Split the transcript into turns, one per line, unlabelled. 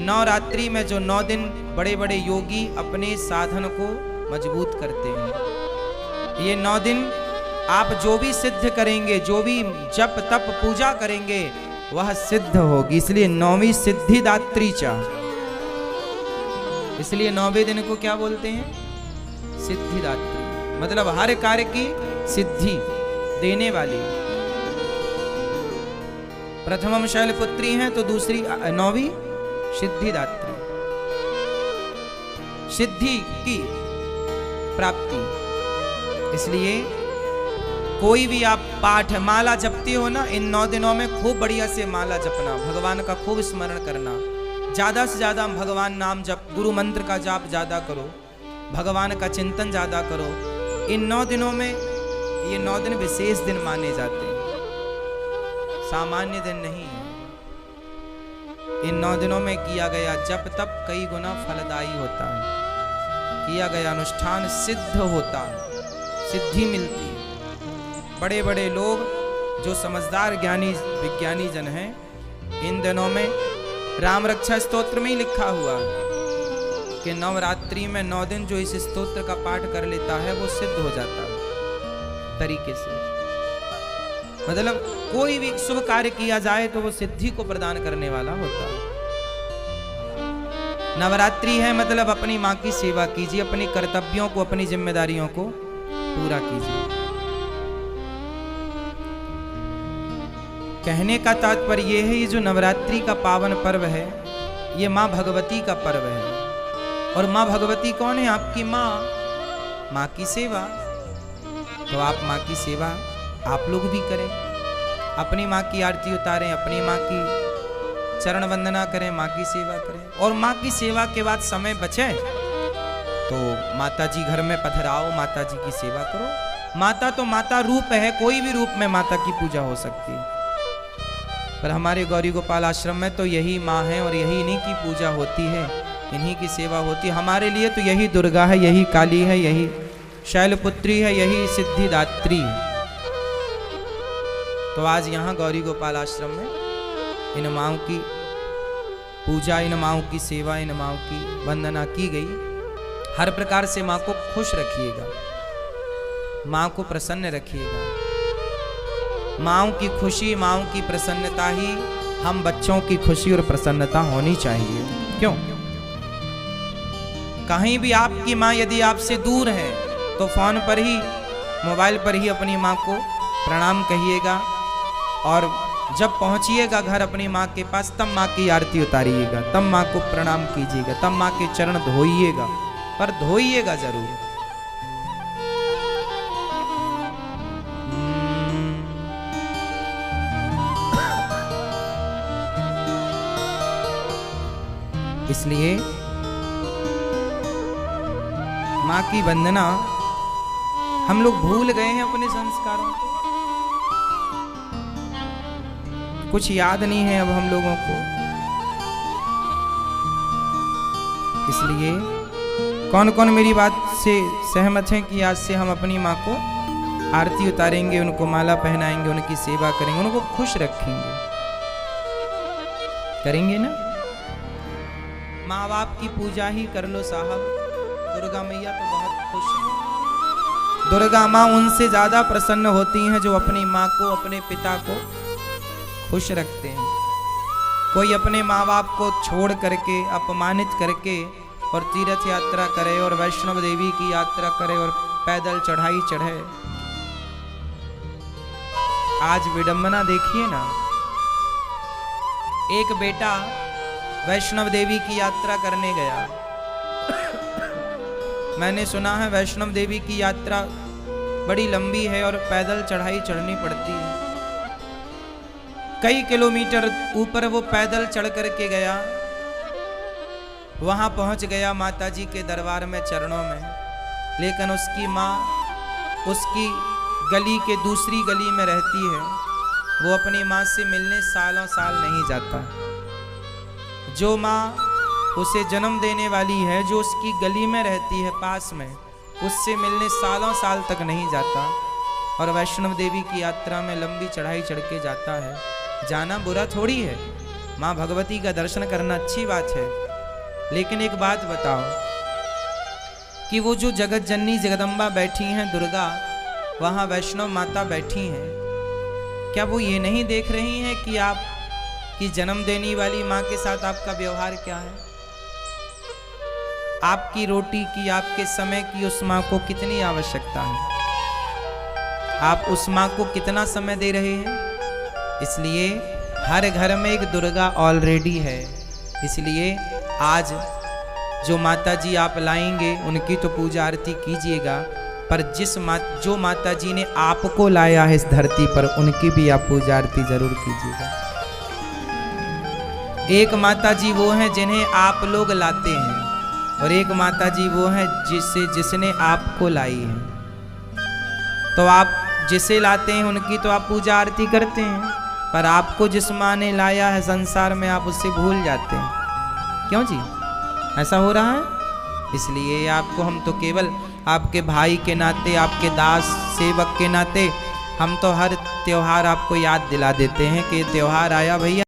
नवरात्रि में जो 9 दिन बड़े बड़े योगी अपने साधन को मजबूत करते हैं। ये 9 दिन आप जो भी सिद्ध करेंगे, जो भी जप तप पूजा करेंगे, वह सिद्ध होगी। इसलिए 9वीं सिद्धिदात्री चा, इसलिए 9वें दिन को क्या बोलते हैं? सिद्धिदात्री, मतलब हर कार्य की सिद्धि देने वाली। प्रथमम शैलपुत्री हैं तो दूसरी 9वीं सिद्धिदात्री, सिद्धि की प्राप्ति। इसलिए कोई भी आप पाठ माला जपते हो ना, इन 9 दिनों में खूब बढ़िया से माला जपना, भगवान का खूब स्मरण करना, ज्यादा से ज्यादा भगवान नाम जप, गुरु मंत्र का जाप ज्यादा करो, भगवान का चिंतन ज्यादा करो। इन 9 दिनों में, ये 9 दिन विशेष दिन माने जाते हैं, सामान्य दिन नहीं है। इन 9 दिनों में किया गया जप तप कई गुना फलदायी होता है, किया गया अनुष्ठान सिद्ध होता है, सिद्धि मिलती है। बड़े बड़े लोग जो समझदार ज्ञानी विज्ञानी जन हैं, इन दिनों में राम रक्षा स्तोत्र में ही लिखा हुआ है कि नवरात्रि में 9 दिन जो इस स्तोत्र का पाठ कर लेता है वो सिद्ध हो जाता है तरीके से। मतलब कोई भी शुभ कार्य किया जाए तो वो सिद्धि को प्रदान करने वाला होता है। नवरात्रि है मतलब अपनी माँ की सेवा कीजिए, अपने कर्तव्यों को, अपनी जिम्मेदारियों को पूरा कीजिए। कहने का तात्पर्य यह है, ये जो नवरात्रि का पावन पर्व है, ये माँ भगवती का पर्व है। और माँ भगवती कौन है? आपकी माँ, माँ की सेवा। तो आप माँ की सेवा आप लोग भी करें, अपनी माँ की आरती उतारें, अपनी माँ की चरण वंदना करें, माँ की सेवा करें। और माँ की सेवा के बाद समय बचे तो माता जी घर में पधराओ, माता जी की सेवा करो। माता तो माता रूप है, कोई भी रूप में माता की पूजा हो सकती है, पर हमारे गौरी गोपाल आश्रम में तो यही माँ है और यही इन्हीं की पूजा होती है, इन्हीं की सेवा होती है। हमारे लिए तो यही दुर्गा है, यही काली है, यही शैलपुत्री है, यही सिद्धिदात्री है। तो आज यहाँ गौरी गोपाल आश्रम में इन माँओं की पूजा, इन माँओं की सेवा, इन माँओं की वंदना की गई। हर प्रकार से माँ को खुश रखिएगा, माँ को प्रसन्न रखिएगा। माँओं की खुशी, माँओं की प्रसन्नता ही हम बच्चों की खुशी और प्रसन्नता होनी चाहिए। क्यों? कहीं भी आपकी माँ यदि आपसे दूर है तो फोन पर ही, मोबाइल पर ही अपनी माँ को प्रणाम कहिएगा, और जब पहुंचिएगा घर अपनी माँ के पास तब माँ की आरती उतारिएगा, तब माँ को प्रणाम कीजिएगा, तब माँ के चरण धोइएगा, पर धोइएगा जरूर। इसलिए माँ की वंदना, हम लोग भूल गए हैं अपने संस्कारों को, कुछ याद नहीं है अब हम लोगों को। इसलिए कौन कौन मेरी बात से सहमत हैं कि आज से हम अपनी माँ को आरती उतारेंगे, उनको माला पहनाएंगे, उनकी सेवा करेंगे, उनको खुश रखेंगे? करेंगे ना? माँ बाप की पूजा ही कर लो साहब, दुर्गा मैया तो बहुत खुश है। दुर्गा माँ उनसे ज्यादा प्रसन्न होती हैं जो अपनी माँ को, अपने पिता को खुश रखते हैं। कोई अपने माँ बाप को छोड़ करके, अपमानित करके और तीर्थ यात्रा करे और वैष्णव देवी की यात्रा करे और पैदल चढ़ाई चढ़े। आज विडंबना देखिए ना, एक बेटा वैष्णव देवी की यात्रा करने गया। मैंने सुना है वैष्णव देवी की यात्रा बड़ी लंबी है और पैदल चढ़ाई चढ़नी पड़ती है। कई किलोमीटर ऊपर वो पैदल चढ़ करके गया, वहां पहुंच गया माता जी के दरबार में, चरणों में। लेकिन उसकी माँ उसकी गली के दूसरी गली में रहती है, वो अपनी माँ से मिलने सालों साल नहीं जाता। जो माँ उसे जन्म देने वाली है, जो उसकी गली में रहती है पास में, उससे मिलने सालों साल तक नहीं जाता, और वैष्णव देवी की यात्रा में लंबी चढ़ाई चढ़ के जाता है। जाना बुरा थोड़ी है, माँ भगवती का दर्शन करना अच्छी बात है, लेकिन एक बात बताओ कि वो जो जगत जननी जगदम्बा बैठी हैं दुर्गा, वहाँ वैष्णव माता बैठी हैं, क्या वो ये नहीं देख रही हैं कि आप की जन्म देने वाली माँ के साथ आपका व्यवहार क्या है? आपकी रोटी की, आपके समय की उस माँ को कितनी आवश्यकता है? आप उस माँ को कितना समय दे रहे हैं? इसलिए हर घर में एक दुर्गा ऑलरेडी है। इसलिए आज जो माता जी आप लाएंगे उनकी तो पूजा आरती कीजिएगा, पर जो माता जी ने आपको लाया है इस धरती पर, उनकी भी आप पूजा आरती जरूर कीजिएगा। एक माता जी वो हैं जिन्हें आप लोग लाते हैं, और एक माता जी वो हैं जिसने आपको लाई है। तो आप जिसे लाते हैं उनकी तो आप पूजा आरती करते हैं, पर आपको जिस माँ ने लाया है संसार में आप उससे भूल जाते हैं। क्यों जी, ऐसा हो रहा है? इसलिए आपको हम तो केवल आपके भाई के नाते, आपके दास सेवक के नाते हम तो हर त्योहार आपको याद दिला देते हैं कि त्योहार आया भैया।